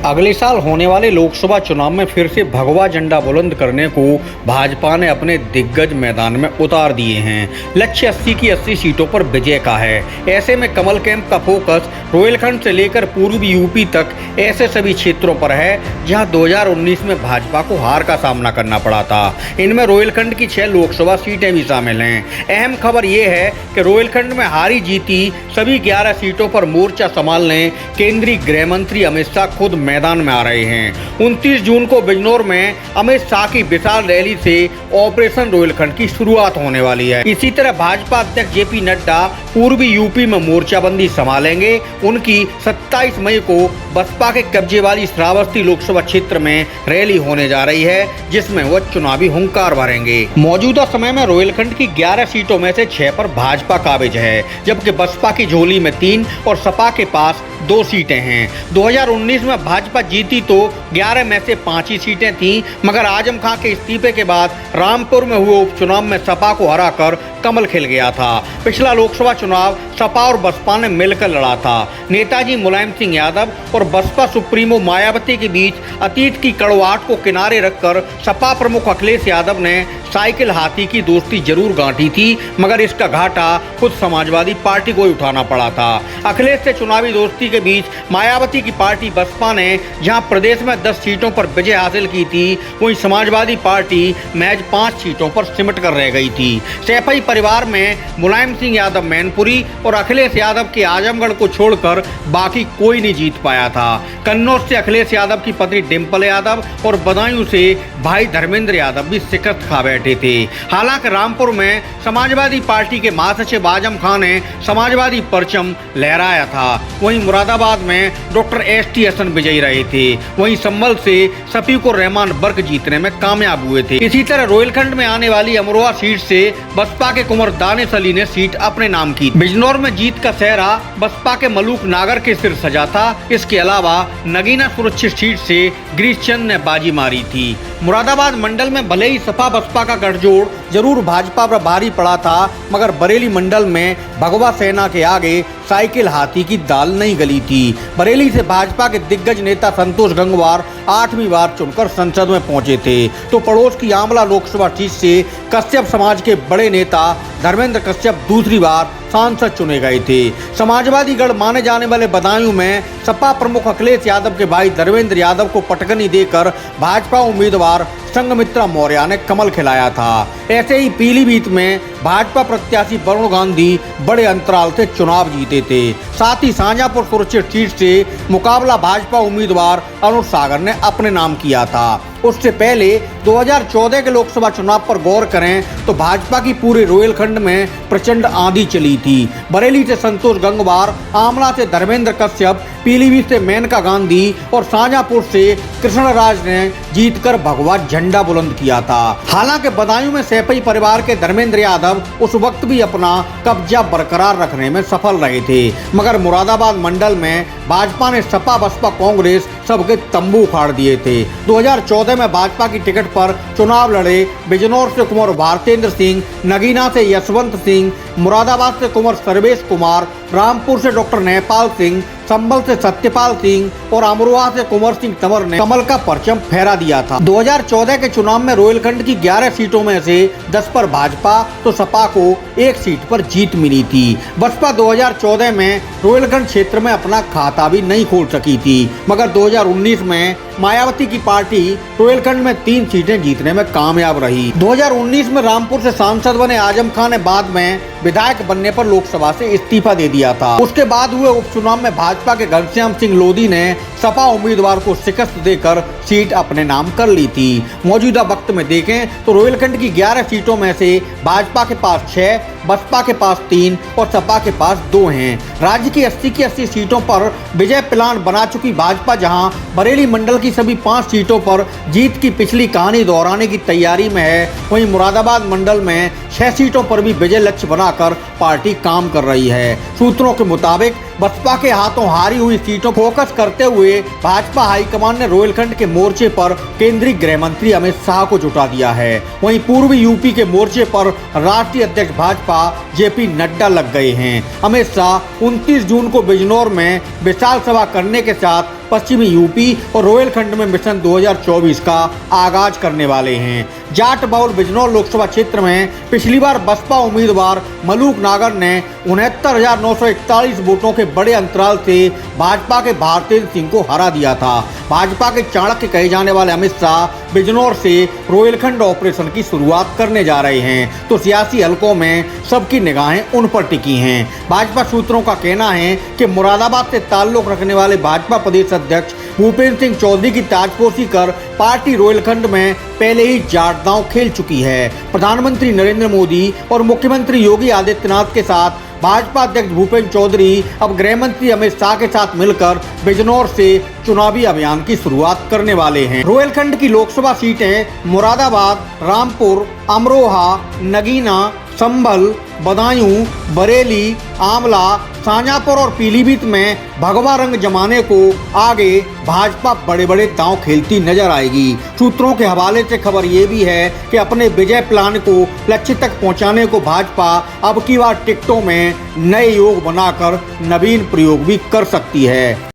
अगले साल होने वाले लोकसभा चुनाव में फिर से भगवा झंडा बुलंद करने को भाजपा ने अपने दिग्गज मैदान में उतार दिए हैं। लक्ष्य 80 की 80 सीटों पर विजय का है। ऐसे में कमल कैंप का फोकस रोहिलखंड से लेकर पूर्वी यूपी तक ऐसे सभी क्षेत्रों पर है जहां 2019 में भाजपा को हार का सामना करना पड़ा था। इनमें रोहिलखंड की 6 लोकसभा सीटें भी शामिल हैं। अहम खबर ये है कि रोहिलखंड में हारी जीती सभी 11 सीटों पर मोर्चा संभालने केंद्रीय गृह मंत्री अमित शाह खुद मैदान में आ रहे हैं। 29 जून को बिजनौर में अमित शाह की विशाल रैली से ऑपरेशन रोहिलखंड की शुरुआत होने वाली है। इसी तरह भाजपा अध्यक्ष जेपी नड्डा पूर्वी यूपी में मोर्चाबंदी संभालेंगे। उनकी 27 मई को बसपा के कब्जे वाली श्रावस्ती लोकसभा क्षेत्र में रैली होने जा रही है, जिसमें वह चुनावी हुंकार भरेंगे। मौजूदा समय में रोहिलखंड की 11 सीटों में से 6 पर भाजपा काबिज है, जबकि बसपा की झोली में 3 और सपा के पास 2 सीटें हैं। 2019 में भाजपा जीती तो 11 में से 5 ही सीटें थीं, मगर आजम खां के इस्तीफे के बाद रामपुर में हुए उपचुनाव में सपा को हराकर कमल खिल गया था। पिछला लोकसभा चुनाव सपा और बसपा ने मिलकर लड़ा था। नेताजी मुलायम सिंह यादव और बसपा सुप्रीमो मायावती के बीच अतीत की कड़वाहट को किनारे रखकर सपा प्रमुख अखिलेश यादव ने साइकिल हाथी की दोस्ती जरूर गांठी थी, मगर इसका घाटा खुद समाजवादी पार्टी को ही उठाना पड़ा था। अखिलेश से चुनावी दोस्ती के बीच मायावती की पार्टी बसपा ने जहां प्रदेश में 10 सीटों पर विजय हासिल की थी, वहीं समाजवादी पार्टी महज 5 सीटों पर सिमट कर रह गई थी। सैफई परिवार में मुलायम सिंह यादव मैनपुरी और अखिलेश यादव के आजमगढ़ को छोड़कर बाकी कोई नहीं जीत पाया था। कन्नौज से अखिलेश यादव की पत्नी डिंपल यादव और बदायूं से भाई धर्मेंद्र यादव भी शिकस्त खा बैठे थे। हालांकि रामपुर में समाजवादी पार्टी के महासचिव आजम खान ने समाजवादी परचम लहराया था। वहीं मुरादाबाद में डॉक्टर एस.टी. हसन विजयी रहे थे। वहीं संभल से शफीकुर रहमान बर्क जीतने में कामयाब हुए थे। इसी तरह रोहिलखंड में आने वाली अमरोहा सीट से बसपा के कुंवर दानिश अली ने सीट अपने नाम की। बिजनौर में जीत का सेहरा बसपा के मलूक नागर के सिर सजा था। इसके अलावा नगीना सुरक्षित सीट से गिरीश चंद ने बाजी मारी थी। मुरादाबाद मंडल में भले ही सपा बसपा का गठजोड़ जरूर भाजपा पर भारी पड़ा था, मगर बरेली मंडल में भगवा सेना के आगे साइकिल हाथी की दाल नहीं गली थी। बरेली से भाजपा के दिग्गज नेता संतोष गंगवार 8वीं बार चुनकर संसद में पहुंचे थे, तो पड़ोस की आंवला लोकसभा सीट से कश्यप समाज के बड़े नेता धर्मेंद्र कश्यप दूसरी बार सांसद चुने गए थे। समाजवादी गढ़ माने जाने वाले बदायूं में सपा प्रमुख अखिलेश यादव के भाई धर्मेंद्र यादव को पटकनी देकर भाजपा उम्मीदवार संघमित्रा मौर्य ने कमल खिलाया था। ऐसे ही पीलीभीत में भाजपा प्रत्याशी वरुण गांधी बड़े अंतराल से चुनाव जीते थे। साथ ही शाहजहांपुर सुरक्षित सीट से मुकाबला भाजपा उम्मीदवार अनुज सागर ने अपने नाम किया था। उससे पहले 2014 के लोकसभा चुनाव पर गौर करें तो भाजपा की पूरे रोहिलखंड में प्रचंड आंधी चली थी। बरेली से संतोष गंगवार, आमला से धर्मेंद्र कश्यप, पीलीभीत से मेनका गांधी और शाहजहांपुर से कृष्णराज ने जीतकर भगवा झंडा बुलंद किया था। हालांकि बदायूं में सैफई परिवार के धर्मेंद्र यादव उस वक्त भी अपना कब्जा बरकरार रखने में सफल रहे थे, मगर मुरादाबाद मंडल में भाजपा ने सपा बसपा कांग्रेस सबके तंबू उखाड़ दिए थे। 2014 में भाजपा की टिकट पर चुनाव लड़े बिजनौर से कुंवर भारतेंद्र सिंह, नगीना से यशवंत सिंह, मुरादाबाद से कुंवर सर्वेश कुमार, रामपुर से डॉक्टर नेपाल सिंह, संभल से सत्यपाल सिंह और अमरोहा से कुंवर सिंह तंवर ने कमल का परचम फहरा दिया था। 2014 के चुनाव में रोहिलखंड की 11 सीटों में से 10 पर भाजपा तो सपा को 1 सीट पर जीत मिली थी। बसपा 2014 में रोहिलखंड क्षेत्र में अपना खाता भी नहीं खोल सकी थी, मगर 2019 में मायावती की पार्टी रोहिलखंड में 3 सीटें जीतने में कामयाब रही। 2019 में रामपुर से सांसद बने आजम खान ने बाद में विधायक बनने पर लोकसभा से इस्तीफा दे दिया था। उसके बाद हुए उपचुनाव में भाजपा के घनश्याम सिंह लोधी ने सपा उम्मीदवार को शिकस्त देकर सीट अपने नाम कर ली थी। मौजूदा वक्त में देखें तो रोहिलखंड की 11 सीटों में से भाजपा के पास 6, बसपा के पास 3 और सपा के पास 2 हैं। राज्य की 80 की 80 सीटों पर विजय प्लान बना चुकी भाजपा जहां बरेली मंडल की सभी 5 सीटों पर जीत की पिछली कहानी दोहराने की तैयारी में है, वहीं मुरादाबाद मंडल में 6 सीटों पर भी विजय लक्ष्य बनाकर पार्टी काम कर रही है। सूत्रों के मुताबिक बसपा के हाथों हारी हुई सीटों फोकस करते हुए भाजपा हाईकमान ने रोहिलखंड के मोर्चे पर केंद्रीय गृह मंत्री अमित शाह को जुटा दिया है। वहीं पूर्वी यूपी के मोर्चे पर राष्ट्रीय अध्यक्ष भाजपा जेपी नड्डा लग गए हैं। अमित शाह 29 जून को बिजनौर में विशाल सभा करने के साथ पश्चिमी यूपी और रोहिलखंड में मिशन 2024 का आगाज करने वाले हैं। जाट बहुल बिजनौर लोकसभा क्षेत्र में पिछली बार बसपा उम्मीदवार मलूक नागर ने 69,941 वोटों के बड़े अंतराल से भाजपा के भारतेंद्र सिंह को हरा दिया था। भाजपा के चाणक्य कहे जाने वाले अमित शाह बिजनौर से रोहिलखंड ऑपरेशन की शुरुआत करने जा रहे हैं, तो सियासी हलकों में सबकी निगाहें उन पर टिकी हैं। भाजपा सूत्रों का कहना है कि मुरादाबाद से ताल्लुक रखने वाले भाजपा प्रदेश अध्यक्ष भूपेंद्र सिंह चौधरी की ताजपोशी कर पार्टी रोहिलखंड में पहले ही जाट दांव खेल चुकी है। प्रधानमंत्री नरेंद्र मोदी और मुख्यमंत्री योगी आदित्यनाथ के साथ भाजपा अध्यक्ष भूपेंद्र चौधरी अब गृह मंत्री अमित शाह के साथ मिलकर बिजनौर से चुनावी अभियान की शुरुआत करने वाले हैं। रोहिलखंड की लोकसभा सीटें मुरादाबाद, रामपुर, अमरोहा, नगीना, संभल, बदायूं, बरेली, आमला, शाजापुर और पीलीभीत में भगवा रंग जमाने को आगे भाजपा बड़े बड़े दांव खेलती नजर आएगी। सूत्रों के हवाले से खबर ये भी है कि अपने विजय प्लान को लक्ष्य तक पहुंचाने को भाजपा अब की बार टिकटों में नए योग बनाकर नवीन प्रयोग भी कर सकती है।